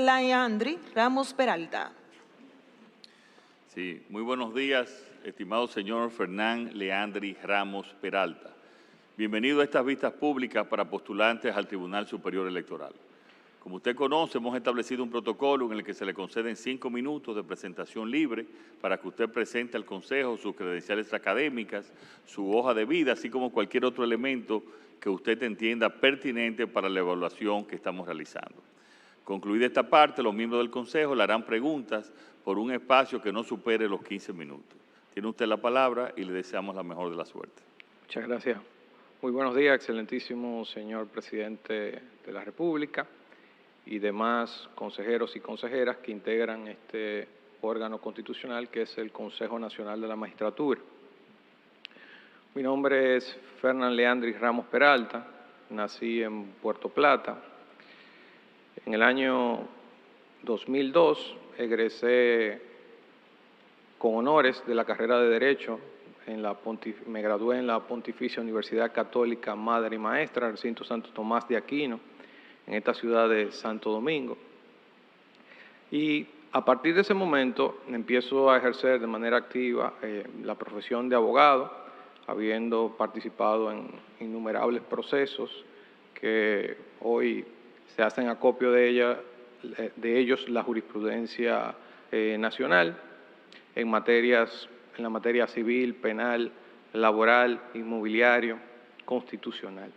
Leandri Ramos Peralta. Sí, muy buenos días, estimado señor Fernán Leandri Ramos Peralta. Bienvenido a estas vistas públicas para postulantes al Tribunal Superior Electoral. Como usted conoce, hemos establecido un protocolo en el que se le conceden 5 minutos de presentación libre para que usted presente al Consejo sus credenciales académicas, su hoja de vida, así como cualquier otro elemento que usted entienda pertinente para la evaluación que estamos realizando. Concluida esta parte, los miembros del Consejo le harán preguntas por un espacio que no supere los 15 minutos. Tiene usted la palabra y le deseamos la mejor de la suerte. Muchas gracias. Muy buenos días, excelentísimo señor presidente de la República y demás consejeros y consejeras que integran este órgano constitucional que es el Consejo Nacional de la Magistratura. Mi nombre es Fernán Leandri Ramos Peralta, nací en Puerto Plata. En el año 2002 egresé con honores de la carrera de Derecho. Me gradué en la Pontificia Universidad Católica Madre y Maestra, recinto Santo Tomás de Aquino, en esta ciudad de Santo Domingo. Y a partir de ese momento empiezo a ejercer de manera activa la profesión de abogado, habiendo participado en innumerables procesos que hoy se hacen acopio de ellos la jurisprudencia nacional en la materia civil, penal, laboral, inmobiliario, constitucional.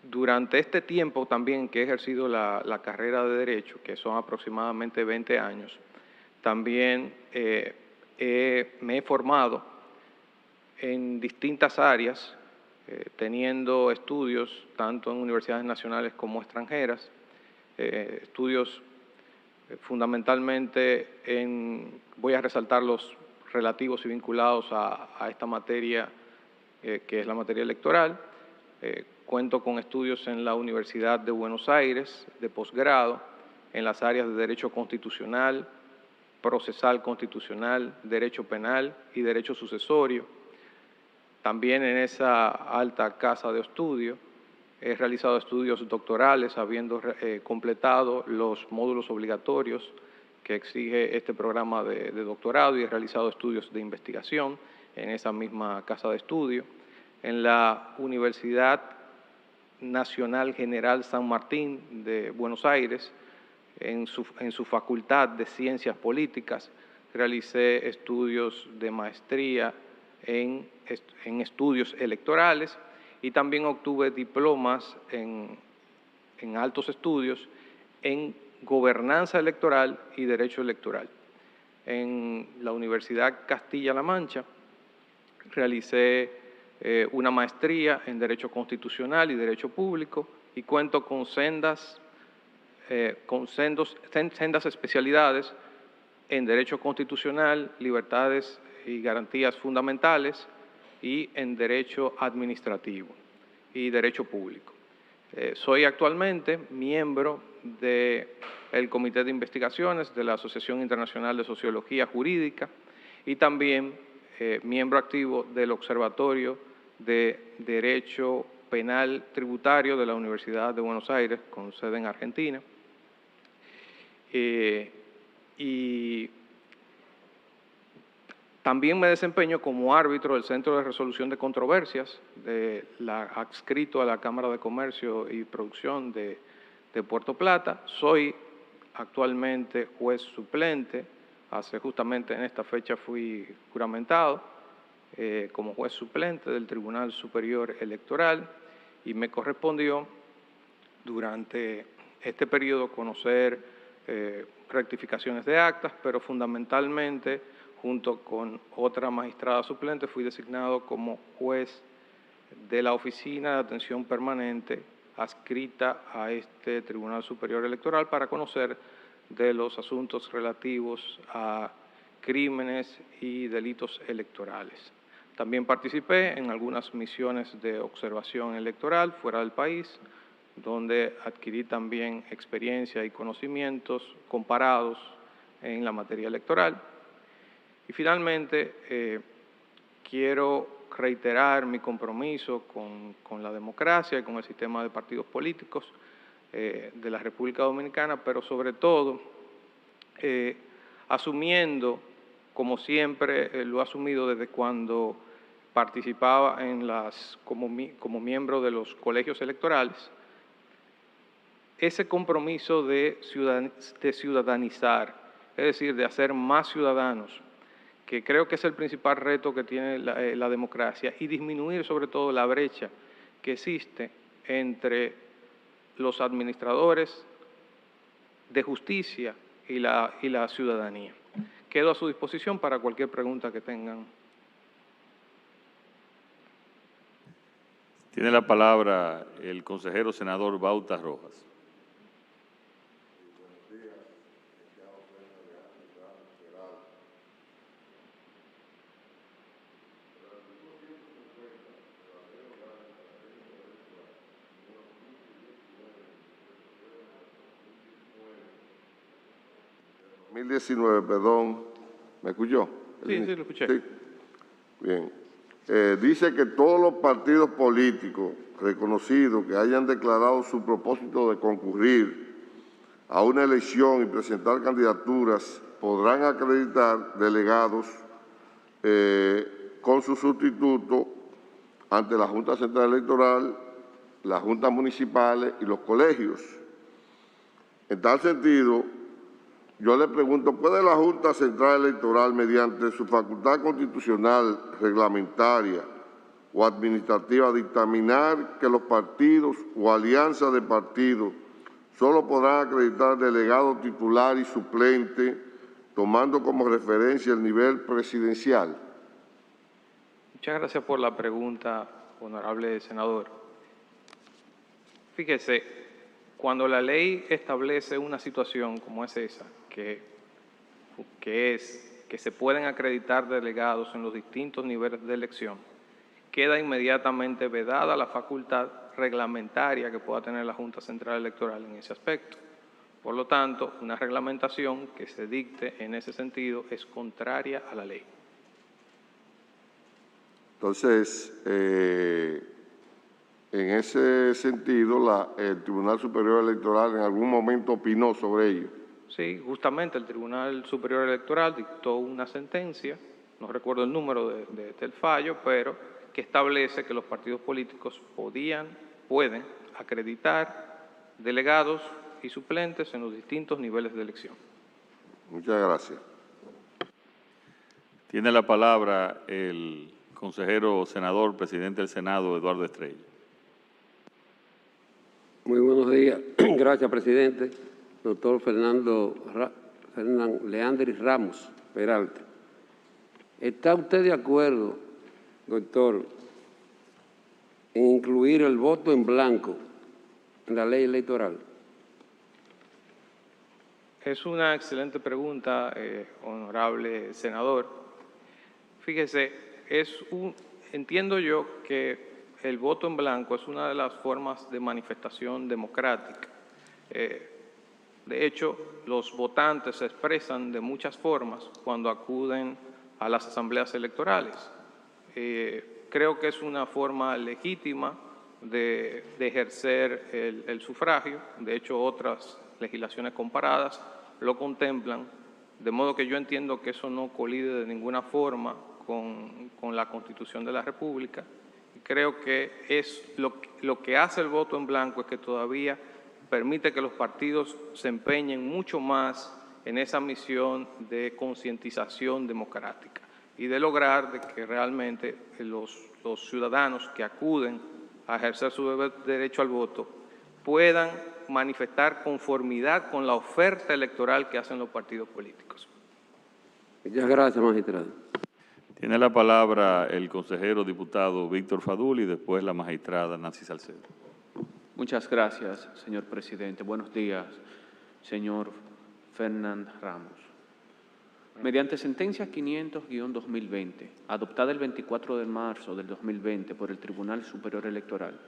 Durante este tiempo también que he ejercido la carrera de Derecho, que son aproximadamente 20 años, también me he formado en distintas áreas, teniendo estudios tanto en universidades nacionales como extranjeras, estudios fundamentalmente voy a resaltar los relativos y vinculados a esta materia que es la materia electoral. Cuento con estudios en la Universidad de Buenos Aires de posgrado en las áreas de Derecho Constitucional, Procesal Constitucional, Derecho Penal y Derecho Sucesorio. También en esa alta casa de estudio he realizado estudios doctorales, habiendo completado los módulos obligatorios que exige este programa de doctorado, y he realizado estudios de investigación en esa misma casa de estudio. En la Universidad Nacional General San Martín de Buenos Aires, en su Facultad de Ciencias Políticas, realicé estudios de maestría en estudios electorales, y también obtuve diplomas en altos estudios en gobernanza electoral y derecho electoral. En la Universidad Castilla-La Mancha realicé una maestría en Derecho Constitucional y Derecho Público, y cuento con sendas especialidades en Derecho Constitucional, Libertades y Garantías Fundamentales, y en Derecho Administrativo y Derecho Público. Soy actualmente miembro del Comité de Investigaciones de la Asociación Internacional de Sociología Jurídica, y también miembro activo del Observatorio de Derecho Penal Tributario de la Universidad de Buenos Aires, con sede en Argentina. Y también me desempeño como árbitro del Centro de Resolución de Controversias, adscrito a la Cámara de Comercio y Producción de Puerto Plata. Soy actualmente juez suplente. Justamente en esta fecha fui juramentado como juez suplente del Tribunal Superior Electoral, y me correspondió durante este periodo conocer rectificaciones de actas, pero fundamentalmente, junto con otra magistrada suplente, fui designado como juez de la Oficina de Atención Permanente adscrita a este Tribunal Superior Electoral para conocer de los asuntos relativos a crímenes y delitos electorales. También participé en algunas misiones de observación electoral fuera del país, donde adquirí también experiencia y conocimientos comparados en la materia electoral. Y finalmente, quiero reiterar mi compromiso con la democracia y con el sistema de partidos políticos, de la República Dominicana, pero sobre todo asumiendo, como siempre lo ha asumido desde cuando participaba como miembro de los colegios electorales, ese compromiso de ciudadanizar, es decir, de hacer más ciudadanos, que creo que es el principal reto que tiene la democracia, y disminuir sobre todo la brecha que existe entre los administradores de justicia y la ciudadanía. Quedo a su disposición para cualquier pregunta que tengan. Tiene la palabra el consejero senador Bauta Rojas. Perdón, ¿me escuchó? Sí, lo escuché. Sí. Bien. Dice que todos los partidos políticos reconocidos que hayan declarado su propósito de concurrir a una elección y presentar candidaturas podrán acreditar delegados con su sustituto ante la Junta Central Electoral, las juntas municipales y los colegios. En tal sentido, yo le pregunto, ¿puede la Junta Central Electoral, mediante su facultad constitucional, reglamentaria o administrativa, dictaminar que los partidos o alianzas de partidos solo podrán acreditar delegados titular y suplente, tomando como referencia el nivel presidencial? Muchas gracias por la pregunta, honorable senador. Fíjese, cuando la ley establece una situación como es esa, que se pueden acreditar delegados en los distintos niveles de elección, queda inmediatamente vedada la facultad reglamentaria que pueda tener la Junta Central Electoral en ese aspecto. Por lo tanto, una reglamentación que se dicte en ese sentido es contraria a la ley. Entonces, en ese sentido, el Tribunal Superior Electoral en algún momento opinó sobre ello. Sí, justamente el Tribunal Superior Electoral dictó una sentencia, no recuerdo el número del fallo, pero que establece que los partidos políticos pueden acreditar delegados y suplentes en los distintos niveles de elección. Muchas gracias. Tiene la palabra el consejero senador, presidente del Senado, Eduardo Estrella. Muy buenos días. Gracias, presidente. Doctor Fernán Leandri Ramos Peralta. ¿Está usted de acuerdo, doctor, en incluir el voto en blanco en la ley electoral? Es una excelente pregunta, honorable senador. Fíjese, entiendo yo que el voto en blanco es una de las formas de manifestación democrática. De hecho, los votantes se expresan de muchas formas cuando acuden a las asambleas electorales. Creo que es una forma legítima de ejercer el sufragio. De hecho, otras legislaciones comparadas lo contemplan, de modo que yo entiendo que eso no colide de ninguna forma con la Constitución de la República. Y creo que lo que hace el voto en blanco es que todavía permite que los partidos se empeñen mucho más en esa misión de concientización democrática y de lograr de que realmente los ciudadanos que acuden a ejercer su derecho al voto puedan manifestar conformidad con la oferta electoral que hacen los partidos políticos. Muchas gracias, magistrado. Tiene la palabra el consejero diputado Víctor Fadul y después la magistrada Nancy Salcedo. Muchas gracias, señor presidente. Buenos días, señor Fernán Ramos. Mediante sentencia 500-2020, adoptada el 24 de marzo del 2020 por el Tribunal Superior Electoral,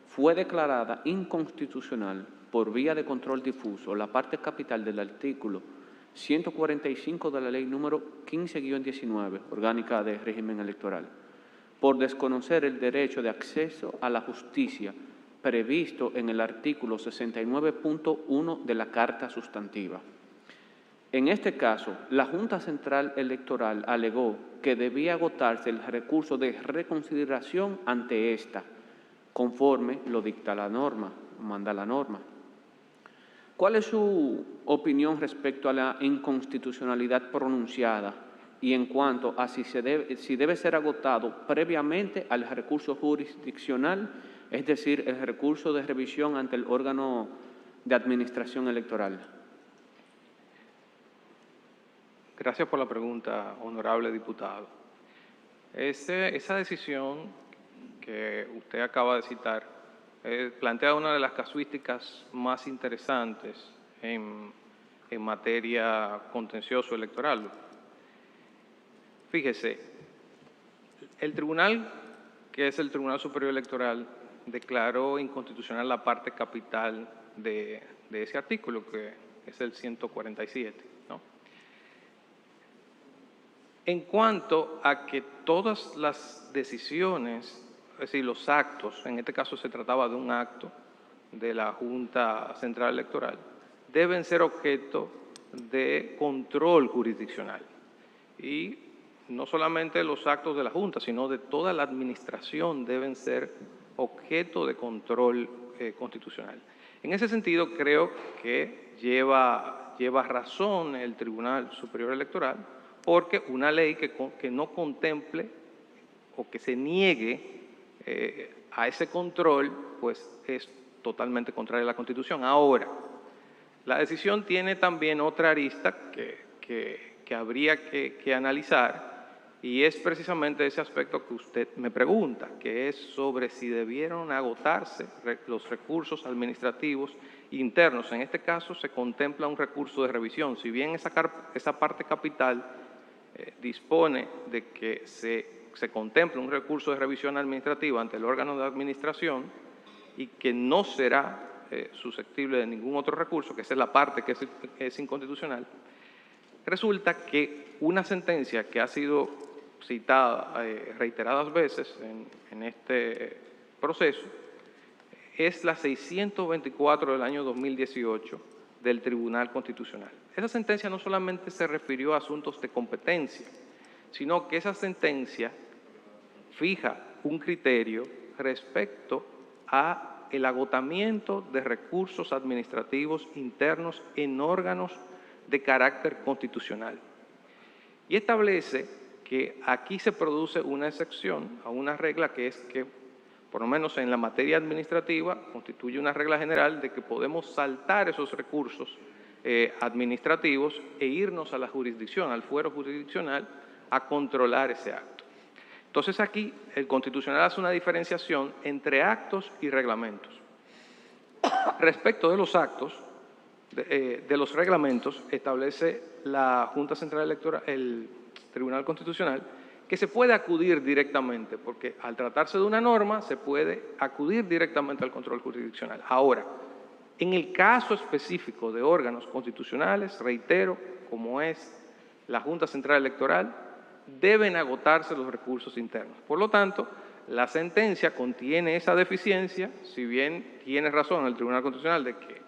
fue declarada inconstitucional por vía de control difuso la parte capital del artículo 145 de la Ley número 15-19, orgánica de régimen electoral, por desconocer el derecho de acceso a la justicia previsto en el artículo 69.1 de la Carta Sustantiva. En este caso, la Junta Central Electoral alegó que debía agotarse el recurso de reconsideración ante esta, conforme lo dicta la norma, manda la norma. ¿Cuál es su opinión respecto a la inconstitucionalidad pronunciada y en cuanto a si debe ser agotado previamente al recurso jurisdiccional, es decir, el recurso de revisión ante el órgano de administración electoral? Gracias por la pregunta, honorable diputado. Esa decisión que usted acaba de citar plantea una de las casuísticas más interesantes en materia contencioso electoral. Fíjese, el tribunal, que es el Tribunal Superior Electoral, declaró inconstitucional la parte capital de ese artículo, que es el 147, ¿no? En cuanto a que todas las decisiones, es decir, los actos, en este caso se trataba de un acto de la Junta Central Electoral, deben ser objeto de control jurisdiccional. Y no solamente los actos de la Junta, sino de toda la administración deben ser objeto de control constitucional. En ese sentido, creo que lleva razón el Tribunal Superior Electoral, porque una ley que no contemple o que se niegue a ese control, pues es totalmente contraria a la Constitución. Ahora, la decisión tiene también otra arista que habría que analizar, y es precisamente ese aspecto que usted me pregunta, que es sobre si debieron agotarse los recursos administrativos internos. En este caso se contempla un recurso de revisión. Si bien esa parte capital dispone de que se contemple un recurso de revisión administrativa ante el órgano de administración y que no será susceptible de ningún otro recurso, que esa es la parte que es inconstitucional, resulta que una sentencia que ha sido citada reiteradas veces en este proceso es la 624 del año 2018 del Tribunal Constitucional. Esa sentencia no solamente se refirió a asuntos de competencia, sino que esa sentencia fija un criterio respecto a el agotamiento de recursos administrativos internos en órganos de carácter constitucional. Y establece que aquí se produce una excepción a una regla que es que, por lo menos en la materia administrativa, constituye una regla general de que podemos saltar esos recursos administrativos e irnos a la jurisdicción, al fuero jurisdiccional, a controlar ese acto. Entonces aquí el Constitucional hace una diferenciación entre actos y reglamentos. Respecto de los actos, de los reglamentos, establece la Junta Central Electoral, el Tribunal Constitucional, que se puede acudir directamente, porque al tratarse de una norma se puede acudir directamente al control jurisdiccional. Ahora, en el caso específico de órganos constitucionales, reitero, como es la Junta Central Electoral, deben agotarse los recursos internos. Por lo tanto, la sentencia contiene esa deficiencia, si bien tiene razón el Tribunal Constitucional de que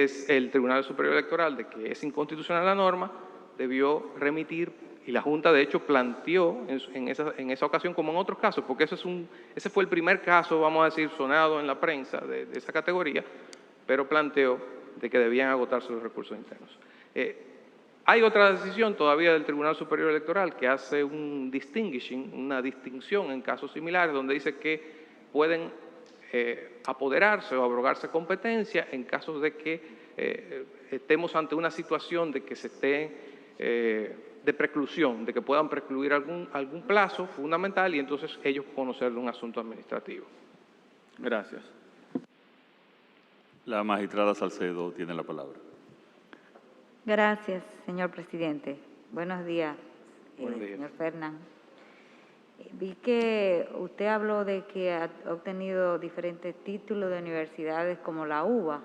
es el Tribunal Superior Electoral de que es inconstitucional la norma, debió remitir, y la Junta de hecho planteó en esa ocasión, como en otros casos, porque ese fue el primer caso, vamos a decir, sonado en la prensa de esa categoría, pero planteó de que debían agotarse los recursos internos. Hay otra decisión todavía del Tribunal Superior Electoral que hace una distinción en casos similares, donde dice que pueden apoderarse o abrogarse competencia en casos de que estemos ante una situación de que se esté de preclusión, de que puedan precluir algún plazo fundamental y entonces ellos conocer de un asunto administrativo. Gracias. La magistrada Salcedo tiene la palabra. Gracias, señor presidente. Buenos días, Buenos días. señor Fernán. Vi que usted habló de que ha obtenido diferentes títulos de universidades como la UBA,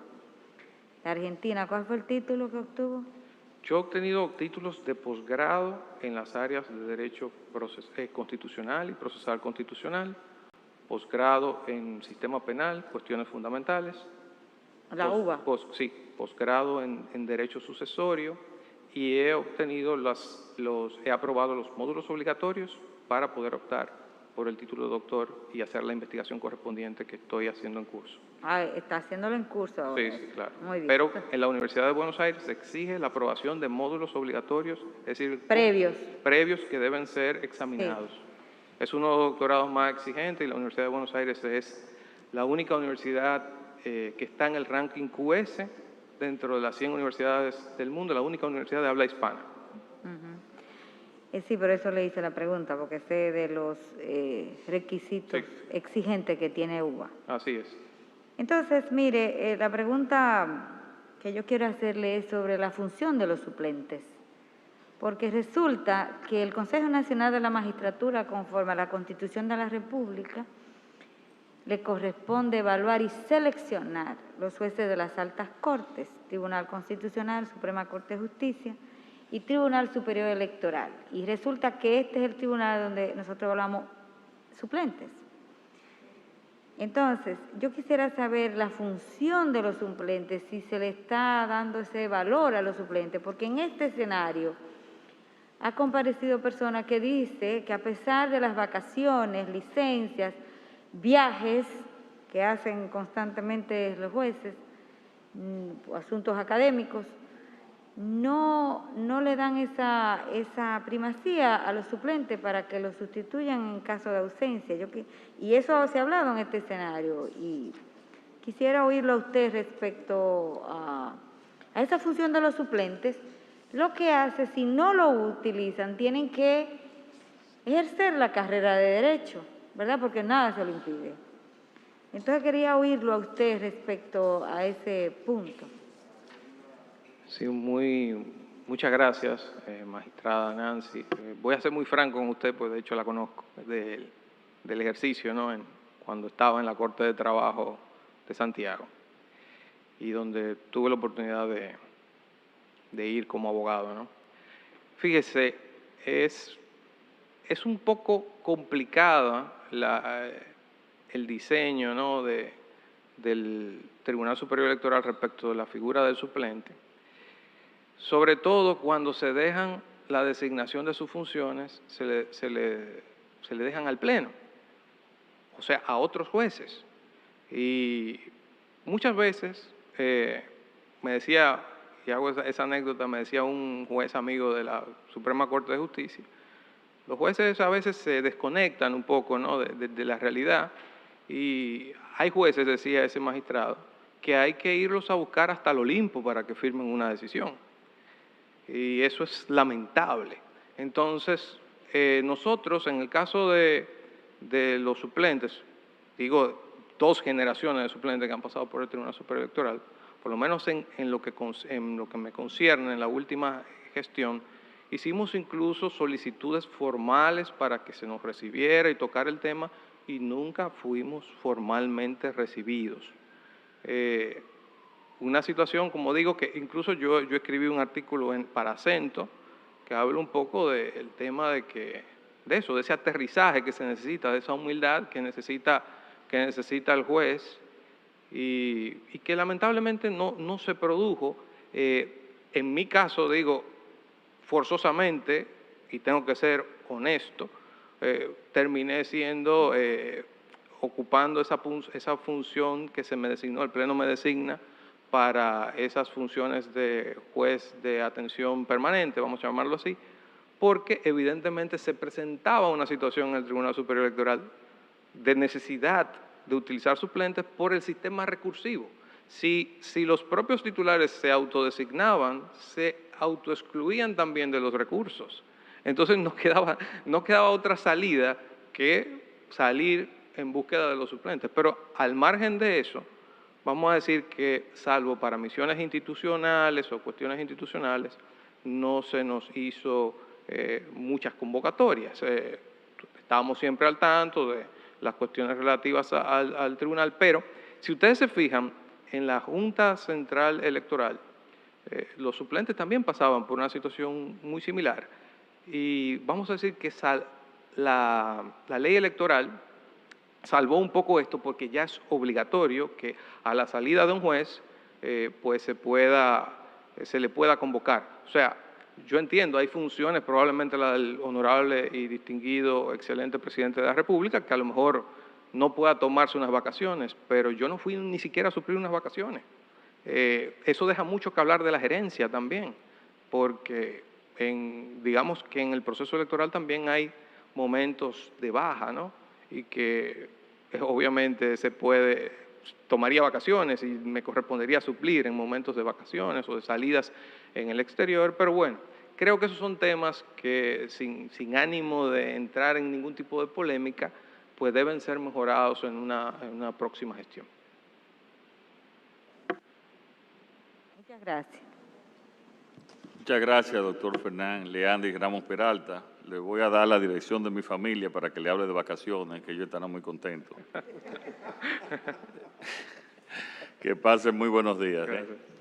de Argentina. ¿Cuál fue el título que obtuvo? Yo he obtenido títulos de posgrado en las áreas de Derecho Constitucional y Procesal Constitucional, posgrado en sistema penal, cuestiones fundamentales. La UBA. Sí, posgrado en Derecho Sucesorio y he aprobado los módulos obligatorios para poder optar por el título de doctor y hacer la investigación correspondiente que estoy haciendo en curso. Ah, está haciéndolo en curso ahora. Sí, sí, claro. Muy bien. Pero en la Universidad de Buenos Aires se exige la aprobación de módulos obligatorios, es decir, previos que deben ser examinados. Sí. Es uno de los doctorados más exigentes y la Universidad de Buenos Aires es la única universidad que está en el ranking QS dentro de las 100 universidades del mundo, la única universidad de habla hispana. Sí, por eso le hice la pregunta, porque sé de los requisitos exigentes que tiene UBA. Así es. Entonces, mire, la pregunta que yo quiero hacerle es sobre la función de los suplentes, porque resulta que el Consejo Nacional de la Magistratura, conforme a la Constitución de la República, le corresponde evaluar y seleccionar los jueces de las altas cortes, Tribunal Constitucional, Suprema Corte de Justicia y Tribunal Superior Electoral. Y resulta que este es el tribunal donde nosotros evaluamos suplentes. Entonces, yo quisiera saber la función de los suplentes, si se le está dando ese valor a los suplentes, porque en este escenario ha comparecido personas que dicen que a pesar de las vacaciones, licencias, viajes que hacen constantemente los jueces, asuntos académicos, no le dan esa primacía a los suplentes para que los sustituyan en caso de ausencia. Y eso se ha hablado en este escenario y quisiera oírlo a usted respecto a esa función de los suplentes. Lo que hace, si no lo utilizan, tienen que ejercer la carrera de Derecho, ¿verdad? Porque nada se lo impide. Entonces quería oírlo a usted respecto a ese punto. Sí, muchas gracias, magistrada Nancy. Voy a ser muy franco con usted, pues de hecho la conozco del ejercicio, ¿no? Cuando estaba en la Corte de Trabajo de Santiago y donde tuve la oportunidad de ir como abogado, ¿no? Fíjese, es un poco complicada el diseño, ¿no? del Tribunal Superior Electoral respecto de la figura del suplente, sobre todo cuando se dejan la designación de sus funciones, se le dejan al Pleno, o sea, a otros jueces. Y muchas veces, me decía, y hago esa anécdota, me decía un juez amigo de la Suprema Corte de Justicia, los jueces a veces se desconectan un poco, ¿no? de la realidad, y hay jueces, decía ese magistrado, que hay que irlos a buscar hasta el Olimpo para que firmen una decisión. Y eso es lamentable. Entonces, nosotros, en el caso de los suplentes, digo, 2 generaciones de suplentes que han pasado por el Tribunal Superior Electoral, por lo menos en lo que me concierne, en la última gestión, hicimos incluso solicitudes formales para que se nos recibiera y tocar el tema, y nunca fuimos formalmente recibidos. Una situación, como digo, que incluso yo escribí un artículo para Acento que habla un poco del tema de ese aterrizaje que se necesita, de esa humildad que necesita el juez y que lamentablemente no se produjo. En mi caso, digo, forzosamente, y tengo que ser honesto, terminé ocupando esa función que se me designó, el Pleno me designa para esas funciones de juez de atención permanente, vamos a llamarlo así, porque evidentemente se presentaba una situación en el Tribunal Superior Electoral de necesidad de utilizar suplentes por el sistema recursivo. Si los propios titulares se autodesignaban, se autoexcluían también de los recursos. Entonces no quedaba otra salida que salir en búsqueda de los suplentes. Pero al margen de eso, vamos a decir que salvo para misiones institucionales o cuestiones institucionales, no se nos hizo muchas convocatorias. Estábamos siempre al tanto de las cuestiones relativas al tribunal, pero si ustedes se fijan, en la Junta Central Electoral, los suplentes también pasaban por una situación muy similar. Y vamos a decir que la ley electoral salvó un poco esto porque ya es obligatorio que a la salida de un juez pues se le pueda convocar. O sea, yo entiendo, hay funciones, probablemente la del honorable y distinguido, excelente presidente de la República, que a lo mejor no pueda tomarse unas vacaciones, pero yo no fui ni siquiera a suplir unas vacaciones. Eso deja mucho que hablar de la gerencia también, porque digamos que en el proceso electoral también hay momentos de baja, ¿no? Y que obviamente tomaría vacaciones y me correspondería suplir en momentos de vacaciones o de salidas en el exterior, pero bueno, creo que esos son temas que sin ánimo de entrar en ningún tipo de polémica, pues deben ser mejorados en una próxima gestión. Muchas gracias. Muchas gracias, doctor Fernán Leandri Ramos Peralta. Le voy a dar la dirección de mi familia para que le hable de vacaciones, que ellos estarán muy contentos. Que pasen muy buenos días. Gracias.